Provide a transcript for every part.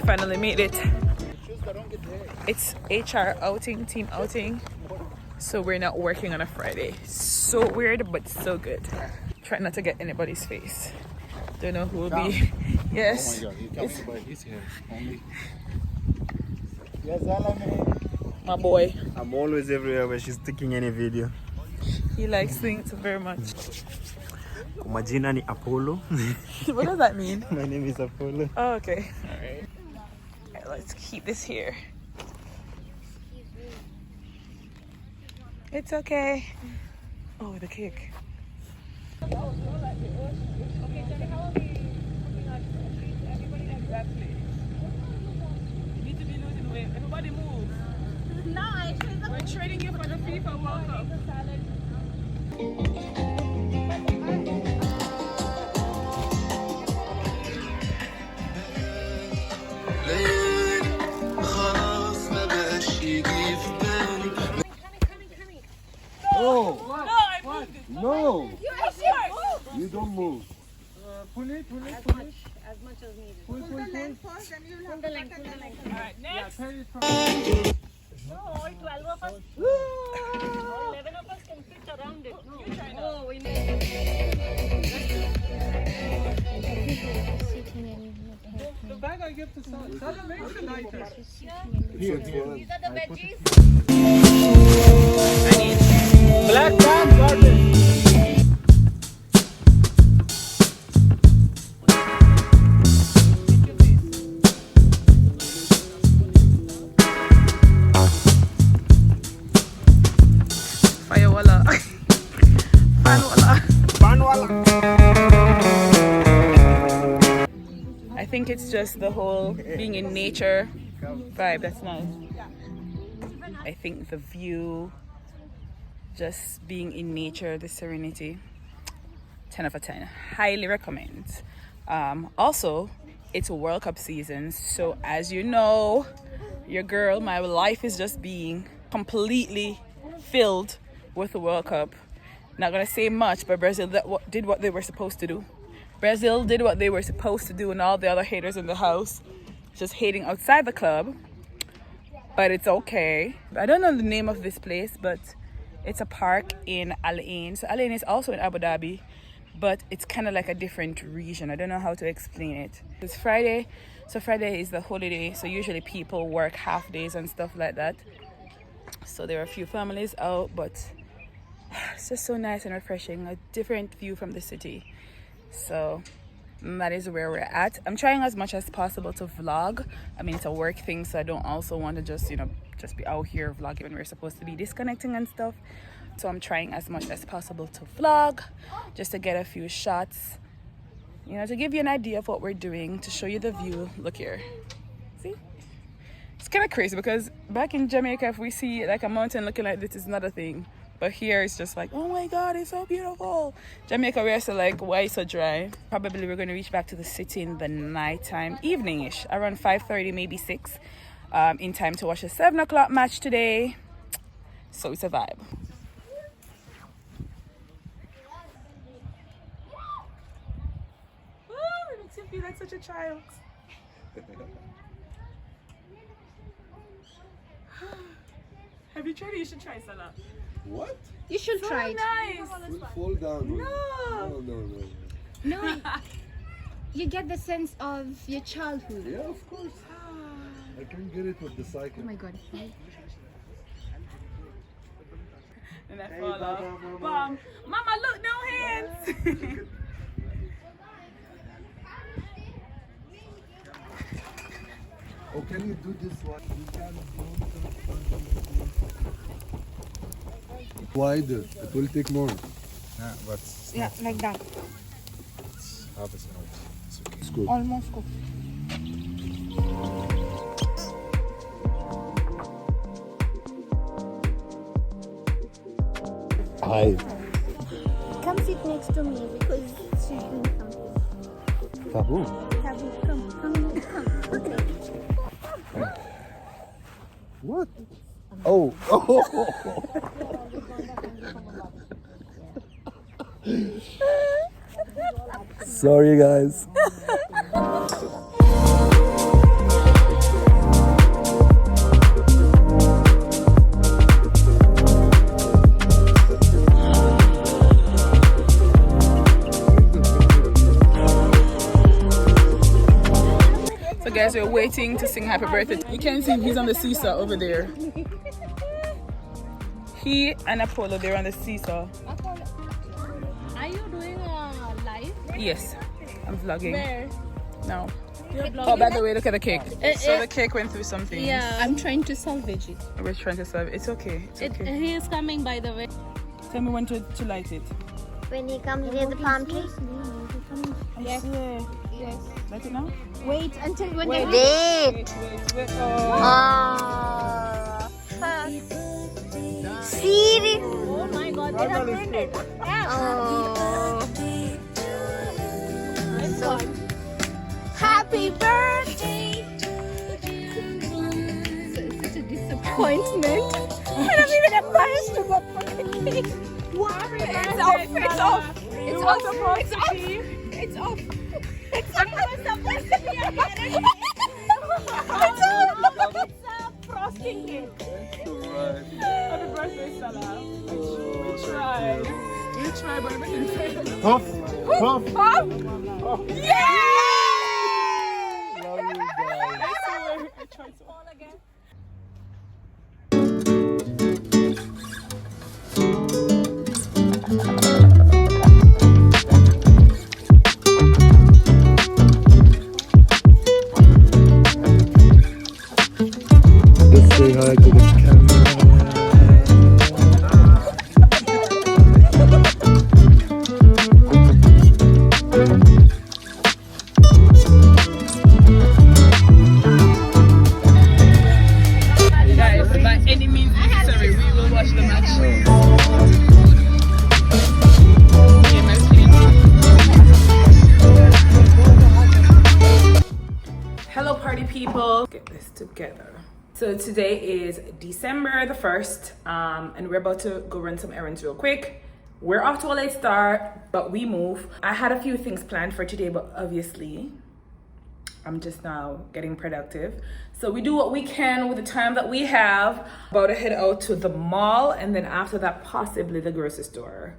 finally made it. It's HR outing, team outing. So we're not working on a Friday. So weird, but so good. Try not to get anybody's face. Don't know who will be. Yes. Oh my God, he comes by his hair only. Yes, Alame. My boy. I'm always everywhere when she's taking any video. He likes things very much. Majina ni Apollo. What does that mean? My name is Apollo. Oh, okay. Alright. Alright, let's keep this here. It's okay. Oh, the cake. Exactly. You need to be losing weight. Everybody move. No, We're training you for the FIFA World Cup. Oh! No, I moved it. No! You You don't move. Pull it. as much as needed. Pull. Pull the length. Alright, next. Carry it from No, 12 of us. 11 of us can fit around it. No. You try now. Oh, we need. the bag I give to Sal. Sal makes it lighter. Here, These are the veggies. I need Black bag, garden. fire wala. Fan wala. I think it's just the whole being in nature vibe. That's nice. I think the view, just being in nature, the serenity, 10 out of 10. Highly recommend. Also, it's a World Cup season, so as you know, your girl, my life is just being completely filled with the World Cup. Not gonna say much, but Brazil did what they were supposed to do. Brazil did what they were supposed to do, and all the other haters in the house just hating outside the club. But it's okay. I don't know the name of this place, but it's a park in Al Ain. So Al Ain is also in Abu Dhabi, but it's kind of like a different region. I don't know how to explain it. It's Friday, so Friday is the holiday. So usually people work half days and stuff like that. So there are a few families out, but it's just so nice and refreshing. A different view from the city. So that is where we're at. I'm trying as much as possible to vlog. I mean, it's a work thing, so I don't also want to just be out here vlogging when we're supposed to be disconnecting and stuff. So I'm trying as much as possible to vlog, just to get a few shots, to give you an idea of what we're doing, to show you the view. Look here. See? It's kind of crazy because back in Jamaica, if we see like a mountain looking like this, is not a thing. But here it's just like, oh my God, it's so beautiful. Jamaica, we're still like, why so dry? Probably we're going to reach back to the city in the nighttime, evening-ish, around 5:30, maybe 6, in time to watch a 7 o'clock match today. So it's a vibe. Oh, it makes you feel like such a child. Have you tried it? You should try salad. What? You should So try it. nice. Will fall down. No. No, you get the sense of your childhood. Yeah, of course. I can get it with the cycle. Oh my God. And I fall off. Bam. Mama, look, no hands. Oh, can you do this one? Wider. It will take more. Yeah, but Yeah, like that. half is not. It's okay. It's good. Almost cooked. Hi. Come sit next to me because she's doing something. Tabu. Tabu, come. Okay. What? Oh. Sorry, guys. as we're waiting to sing happy birthday. You can see he's on the seesaw over there. He and Apollo, they're on the seesaw. Are you doing a live? Yes, I'm vlogging. Where? now. You're Oh, by the way, look at the cake. So the cake went through something. Yeah. I'm trying to salvage it. We're trying to solve it. It's okay. It's okay. He is coming, by the way. Tell me when to light it. When he comes near the palm tree. Yes. Yes. Light it now? Wait until when Wait. Wait. Wait. Oh. See? Oh my god, they have burned it. Oh. Nice one. Happy birthday. Such a disappointment. I'm even embarrassed to go for the cake. What? It's off. It's off. It's off. It's off. It's off. It's supposed to be a head. It's off. It's a frosting cake. Happy birthday, Salah. We tried. We tried, but everything failed. Puff. Puff. Puff! Yeah! Love you guys. I swear, I tried so hard. Again. Let's say hi to the camera. Guys, by any means necessary, we will watch the match. Yeah, my skin. Hello, party people. Get this together. So today is December the 1st, and we're about to go run some errands real quick. We're off to a late start, but we move. I had a few things planned for today, but obviously I'm just now getting productive. So we do what we can with the time that we have. About to head out to the mall, and then after that, possibly the grocery store.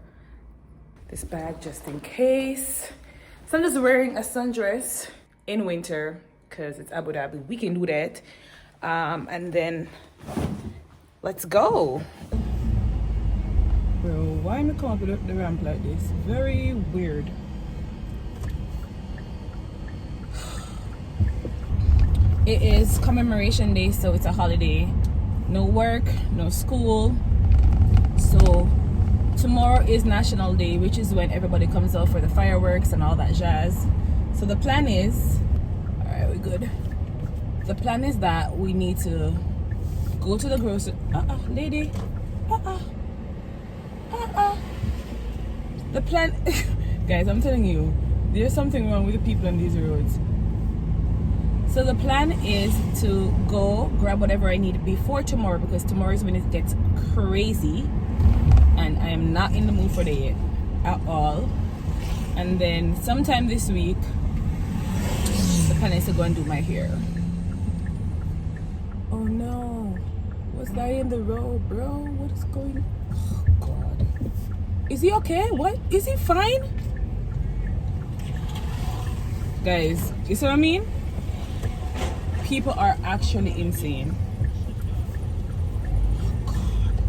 This bag just in case. So I'm just wearing a sundress in winter because it's Abu Dhabi. We can do that. And then let's go. Bro, why am I come up with the ramp like this? Very weird. It is commemoration day, so it's a holiday. No work, no school. So tomorrow is National Day, which is when everybody comes out for the fireworks and all that jazz. So the plan is, all right, we're good. The plan is that we need to go to the grocery. Lady. The plan, guys, I'm telling you, there's something wrong with the people on these roads. So the plan is to go grab whatever I need before tomorrow, because tomorrow is when it gets crazy and I am not in the mood for that at all. And then sometime this week, the plan is to go and do my hair. Oh no, what's that in the road, bro? What is going on? Oh God. Is he okay? What? Is he fine? Guys, you see what I mean? People are actually insane. Oh God.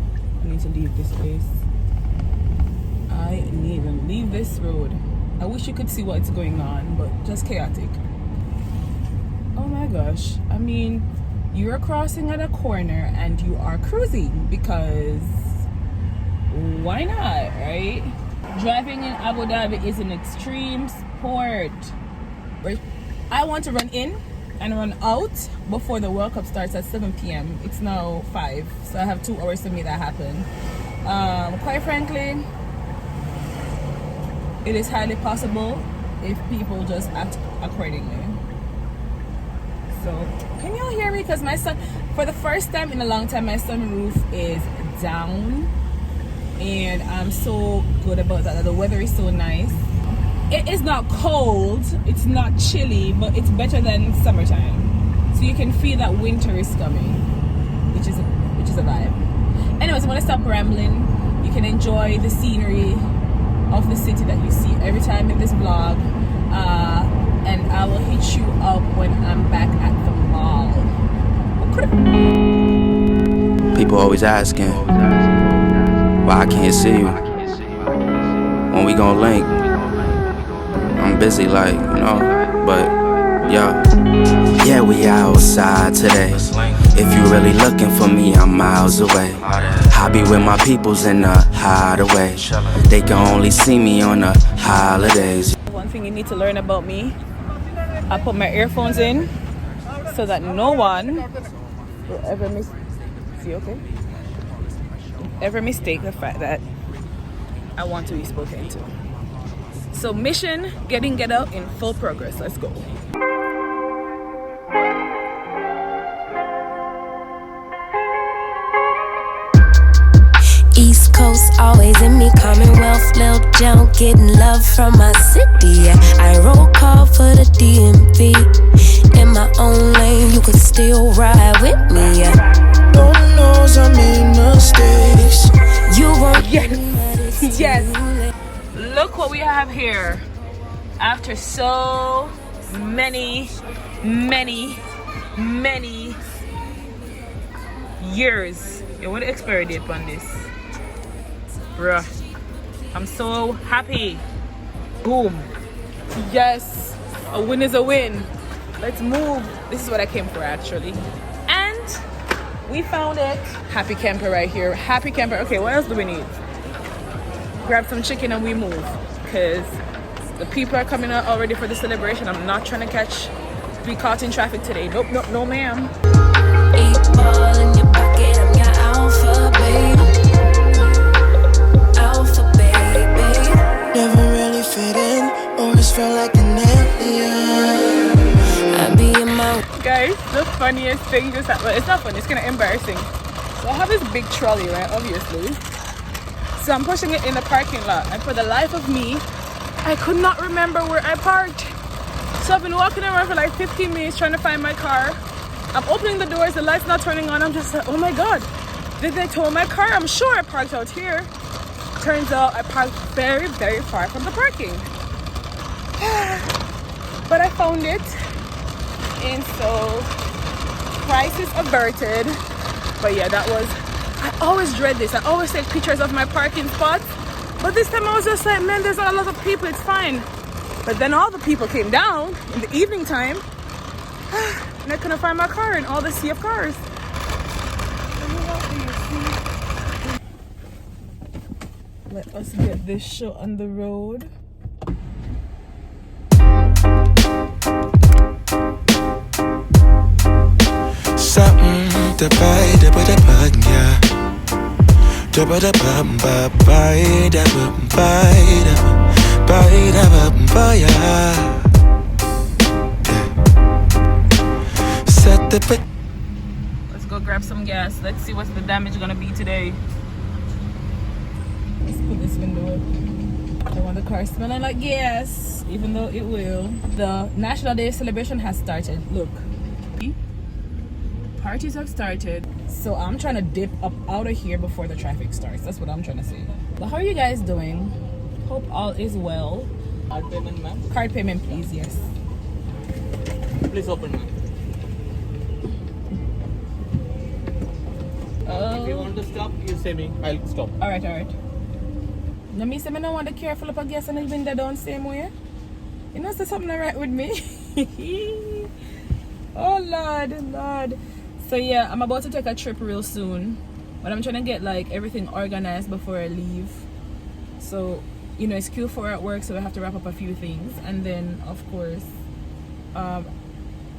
I need to leave this place. I need to leave this road. I wish you could see what's going on, but just chaotic. Oh my gosh. I mean, you're crossing at a corner and you are cruising, because why not, right? Driving in Abu Dhabi is an extreme sport. I want to run in and run out before the World Cup starts at 7 p.m. It's now 5, so I have 2 hours to make that happen. Quite frankly, it is highly possible if people just act accordingly. So, can y'all hear me? Because my son, for the first time in a long time, my sunroof is down. And I'm so good about that. The weather is so nice. It is not cold, it's not chilly, but it's better than summertime. So you can feel that winter is coming, which is a vibe. Anyways, I'm gonna stop rambling. You can enjoy the scenery of the city that you see every time in this vlog. and I will hit you up when I'm back at the mall. People always asking why I can't see you. When we gon' link, I'm busy like, you know, but yo. Yeah, we outside today. If you really looking for me, I'm miles away. I be with my peoples in the hideaway. They can only see me on the holidays. One thing you need to learn about me, I put my earphones in so that no one will ever mistake the fact that I want to be spoken to. So mission getting get out in full progress. Let's go. East Coast always in me, Commonwealth, Lil Jon, getting love from my city. Yeah. I roll call for the DMV. In my own lane, you could still ride with me. Yeah. Lord knows I made mistakes. You won't. Yes. Look what we have here. After so many years. Yeah, what the expiry date on this? Bruh. I'm so happy. Boom. Yes. A win is a win. Let's move. This is what I came for actually. And we found it. Happy camper right here. Happy camper. Okay, what else do we need? Grab some chicken and we move. Because the people are coming out already for the celebration. I'm not trying to be caught in traffic today. Nope, no ma'am. 8 ball in your pocket, I'm your alpha, babe. Alpha, baby. Never really fit in, always felt like an alien. I be in my Guys, the funniest thing just happened. Well, it's not funny, it's kind of embarrassing. So I have this big trolley, right, obviously. So I'm pushing it in the parking lot. And for the life of me, I could not remember where I parked. So I've been walking around for like 15 minutes trying to find my car. I'm opening the doors, the light's not turning on. I'm just like, oh my God, did they tow my car? I'm sure I parked out here. Turns out I parked very, very far from the parking. But I found it. And so, crisis averted. But yeah, that was, I always dread this. I always take pictures of my parking spots. But this time I was just like, man, there's not a lot of people, it's fine. But then all the people came down in the evening time. And I couldn't find my car in all the sea of cars. Let us get this show on the road. Something to buy, da ba da ba, yeah. Da ba da ba ba buy, da ba buy, da ba ba, yeah. Set the bit. Let's go grab some gas. Let's see what's the damage gonna be today. Let's put this window up. I don't want the car smelling like gas, even though it will. The National Day celebration has started. Look. Parties have started. So I'm trying to dip up out of here before the traffic starts. That's what I'm trying to say. But how are you guys doing? Hope all is well. Card payment, ma'am. Card payment, please, yes. Please open, ma'am. If you want to stop, you say me. I'll stop. Alright. Now me say me don't want to careful up a gas and the window down same way. You know there's something alright with me. Oh Lord. So yeah, I'm about to take a trip real soon. But I'm trying to get like everything organized before I leave. So, you know, it's Q4 at work, so I have to wrap up a few things. And then of course,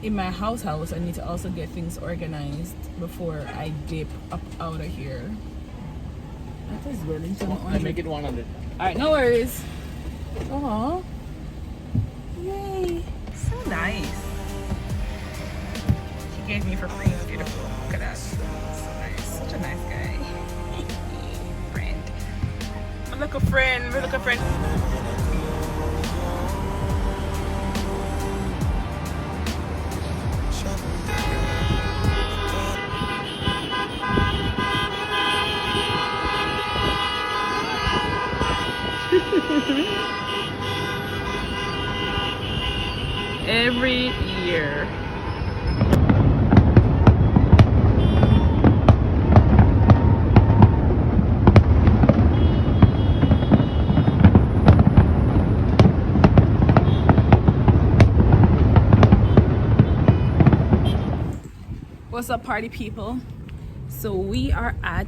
in my house, I need to also get things organized before I dip up out of here. That is Wellington. I'll make it 100. Alright, no worries. Aww. Yay. So nice. She gave me for free. Beautiful. Look at that. So nice. Such a nice guy. Friend. Look a friend. Look a friend. every year. What's up, party people? So we are at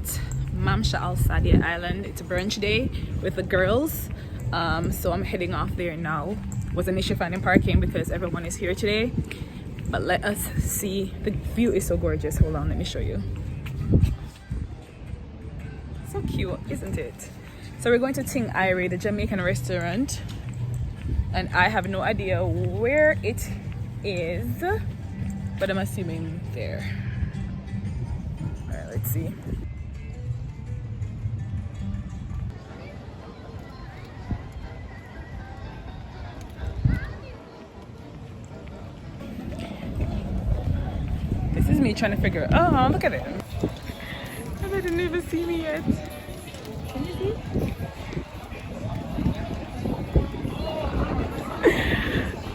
Mamsha Al Sadia Island. It's brunch day with the girls. So I'm heading off there now. Was an issue finding parking because everyone is here today. But let us see. The view is so gorgeous. Hold on, let me show you. So cute, isn't it? So we're going to Ting Irie, the Jamaican restaurant. And I have no idea where it is, but I'm assuming there. All right, let's see. This is me trying to figure out. Oh, look at it. And they didn't even see me yet. Can you see?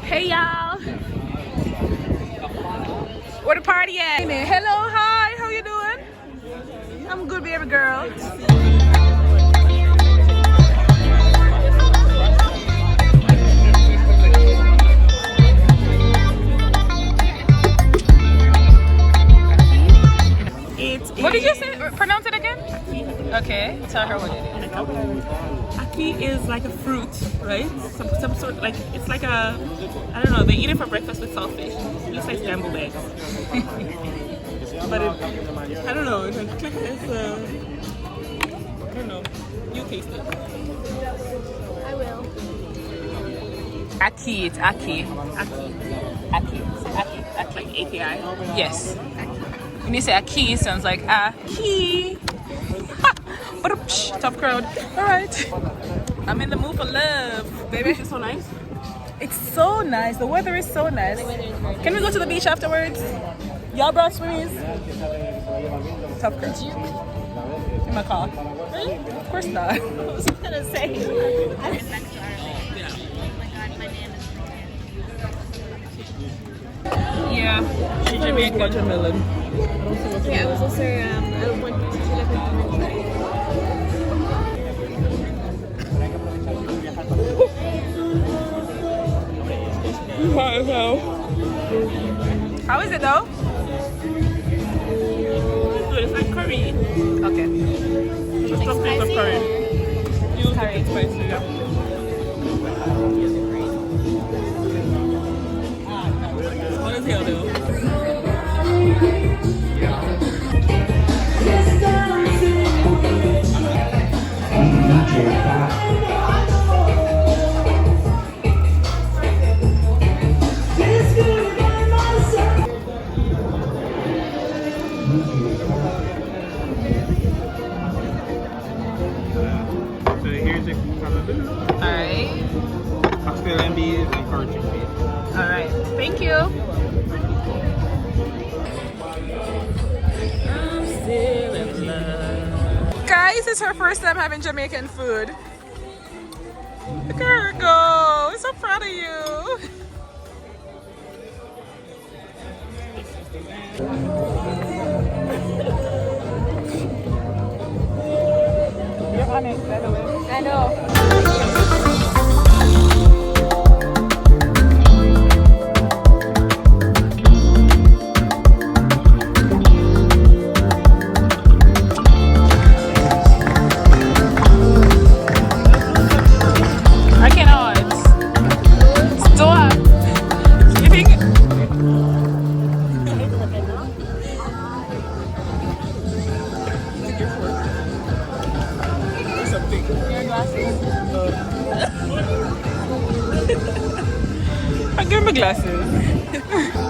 Hey, y'all. Where the party at? Hello, hi, how you doing? I'm good, baby girl. What did you say? Pronounce it again? Okay, tell her what it is. Aki is like a fruit, right? Some sort, like, it's like a, I don't know, they eat it for breakfast with saltfish. It looks like scrambled eggs. But it, I don't know, it's I don't know, you taste it. I will. Aki, it's Aki. Aki. Aki. Aki. Like AKI. Yes. When you say Aki, it sounds like a key. Tough crowd. All right. I'm in the mood for love. Baby, It's so nice. it's so nice. The weather is so nice. Can we go to the beach afterwards? Y'all brought swimmies? Tough crowd. In my car. Really? Of course not. I was gonna say. Yeah. She's Jamaican. Watermelon. Yeah, I was also I went to like a Hot as hell. How is it though? It's good. It's like curry. Okay. Just some taste of curry. You curry. It's spicy, yeah. It's hot as hell though. So here's a callaloo, Alright. oxtail and beef, and pork and beef. Alright. Thank you. I'm still in love. Guys, it's her first time having Jamaican food. Look at her go. I'm so proud of you. You're on it, by the way. I know. I cannot. Stop. You think? I give him my glasses.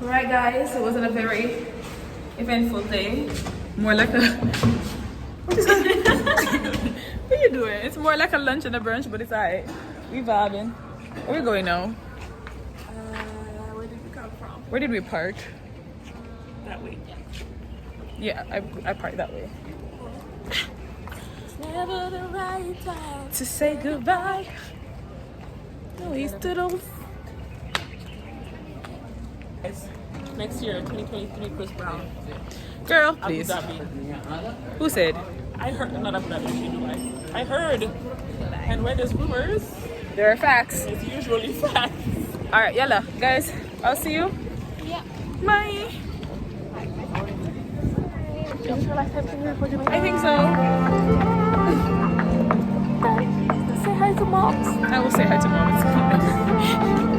Alright guys, it wasn't a very eventful day. More like a what are you doing? It's more like a lunch and a brunch, but it's alright. We vibing. Where we going now? Where did we come from? Where did we park? That way. Yeah, I parked that way. Never the right time. To say goodbye. No, he stood off. Next year, 2023, Chris Brown. Girl, Abu please. Dhabi. Who said? I heard, not Abu Dhabi, Dubai. I heard. And where there's rumors, There are facts. it's usually facts. Alright, yalla. Guys, I'll see you. Yeah. Bye. Is this your last time coming here for Jamaica? I think so. Say hi to moms. I will say hi to mom.